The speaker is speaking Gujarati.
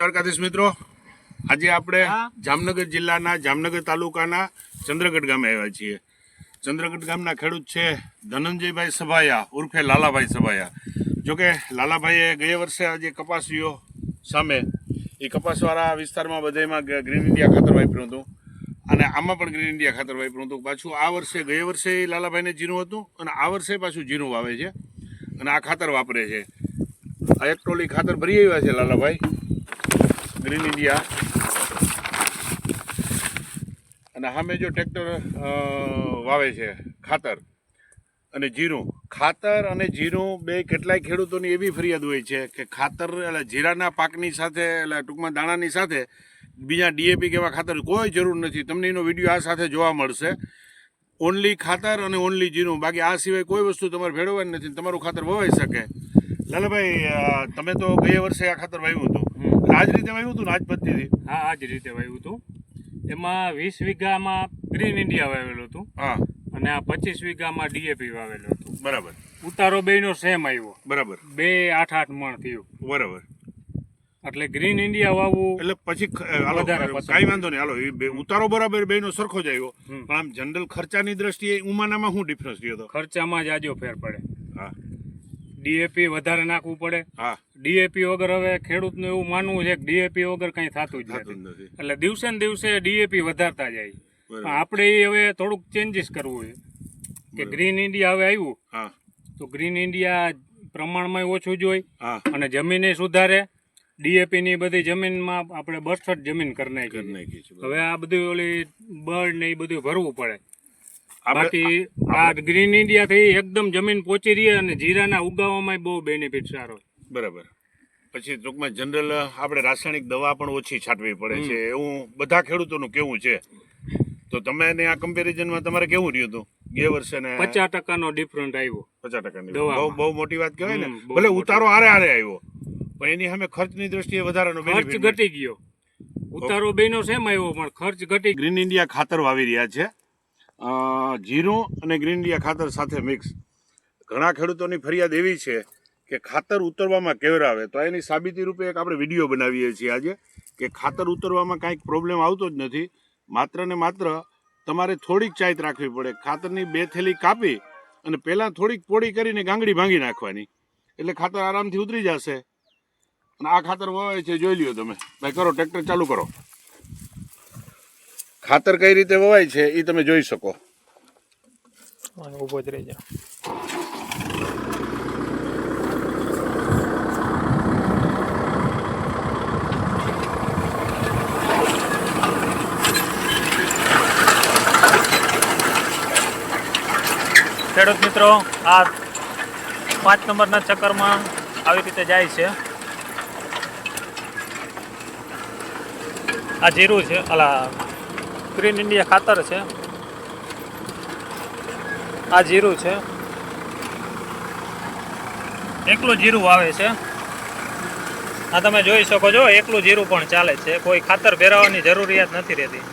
દ્વારકાધીશ મિત્રો, આજે આપણે જામનગર જિલ્લાના જામનગર તાલુકાના ચંદ્રગઢ ગામે આવ્યા છીએ. ચંદ્રગઢ ગામના ખેડૂત છે ધનંજયભાઈ સભાયા ઉર્ફે લાલાભાઈ સભાયા. જોકે લાલાભાઈએ ગયા વર્ષે આજે કપાસ રહ્યો સામે એ કપાસવાળા વિસ્તારમાં બધામાં ગ્રીન ઇન્ડિયા ખાતર વાપર્યું હતું અને આમાં પણ ગ્રીન ઇન્ડિયા ખાતર વાપર્યું હતું. પાછું આ વર્ષે ગયા વર્ષે લાલાભાઈને જીરું હતું અને આ વર્ષે પાછું જીરું વાવે છે અને આ ખાતર વાપરે છે. આ એક ટોલી ખાતર ભરી આવ્યા છે લાલાભાઈ ગ્રીન ઇન્ડિયા. અને સામે જો ટ્રેક્ટર વાવે છે ખાતર અને જીરું. ખાતર અને જીરું બે કેટલાય ખેડૂતોની એવી ફરિયાદ હોય છે કે ખાતર એટલે જીરાના પાકની સાથે એટલે ટૂંકમાં દાણાની સાથે બીજા ડીએપી કેવા ખાતર કોઈ જરૂર નથી. તમને એનો વિડીયો આ સાથે જોવા મળશે. ઓનલી ખાતર અને ઓનલી જીરું, બાકી આ સિવાય કોઈ વસ્તુ તમારે ભેળવવાની નથી. તમારું ખાતર વવાઈ શકે. લાલાભાઈ, તમે તો ગયા વર્ષે આ ખાતર વાવ્યું હતું, આ જ રીતે વાવ્યું હતું ને? આ જ પદ્ધતિથી? હા, આ જ રીતે વાવ્યું હતું. એમાં 20 વીઘામાં ગ્રીન ઇન્ડિયા વાવેલું હતું. હા. અને આ 25 વીઘામાં ડીએપી વાવેલું હતું. બરાબર. ઉતારો બેયનો સેમ આવ્યો. બરાબર. 2-8-8 મણ થયું. બરાબર. એટલે ગ્રીન ઇન્ડિયા વાવવું એટલે પછી કાંઈ વાંધો નહીં, હાલો ઉતારો બરાબર બેનો સરખો જ આવ્યો. પણ આમ જનરલ ખર્ચાની દ્રષ્ટિએ ઉમાનામાં શું ડિફરન્સ રહ્યો હતો? ખર્ચામાં જ આજો ફેર પડે. હા. ડીએપી વધારે નાખવું પડે. હા. ડીએપી વગર હવે ખેડૂતનું એવું માનવું છે કે ડીએપી વગર કંઈ થતું જ નથી. એટલે દિવસે ને દિવસે ડીએપી વધારતા જાય. પણ આપણે હવે થોડુંક ચેન્જીસ કરવું છે કે ગ્રીન ઇન્ડિયા હવે આવ્યું તો ગ્રીન ઇન્ડિયા પ્રમાણમાં ઓછું જ હોય અને જમીને સુધારે. ડીએપી ની બધી જમીનમાં આપણે 62 જમીન કરી નાખી. હવે આ બધું ઓલી બળ ને એ બધું ભરવું પડે. બાકી આ ગ્રીન ઇન્ડિયા થી એકદમ જમીન પહોંચી રહી અને જીરાના ઉગાવવામાં બહુ બેનિફિટ સારો. બરાબર. પછી ટૂંકમાં જનરલ આપણે રાસાયણિક દવા પણ ઓછી છાંટવી પડે છે એવું બધા ખેડૂતોનું કેવું છે. તો તમે આ કમ્પેરિઝનમાં તમારે કેવું રહ્યું હતું ગયા વર્ષે? 50% ડિફરન્ટ આવ્યો. 50%. બહુ મોટી વાત કહેવાય ને. ભલે ઉતારો આરે આવ્યો પણ એની સામે ખર્ચની દ્રષ્ટિએ વધારાનો ખર્ચ ઘટી ગયો. ઉતારો બેનો સેમ આવ્યો પણ ખર્ચ ઘટી. ગ્રીન ઇન્ડિયા ખાતર વાવી રહ્યા છે, જીરું અને ગ્રીન ઇન્ડિયા ખાતર સાથે મિક્સ. ઘણા ખેડૂતોની ફરિયાદ એવી છે કે ખાતર ઉતરવામાં કેવરાવે. તો એની સાબિતી રૂપે એક આપણે વિડીયો બનાવીએ છીએ આજે કે ખાતર ઉતરવામાં કાંઈક પ્રોબ્લેમ આવતો જ નથી. માત્ર ને માત્ર તમારે થોડીક ચાયત રાખવી પડે. ખાતરની 2 થેલી કાપી અને પહેલાં થોડીક પોળી કરીને ગાંગડી ભાંગી નાખવાની એટલે ખાતર આરામથી ઉતરી જશે. અને આ ખાતર વવાય છે, જોઈ લ્યો તમે. ભાઈ કરો, ટ્રેક્ટર ચાલુ કરો. ખાતર કઈ રીતે વવાય છે એ તમે જોઈ શકો. ઉભો જ રહી જાવ. ખેડૂત મિત્રો, આ 5 નંબરના ચક્કરમાં આવી રીતે જાય છે. આ જીરું છે, અલા ગ્રીન ઇન્ડિયા ખાતર છે. આ જીરું છે, એકલું જીરું વાવે છે. આ તમે જોઈ શકો છો, એકલું જીરું પણ ચાલે છે. કોઈ ખાતર ભેરવવાની જરૂરિયાત નથી રહેતી.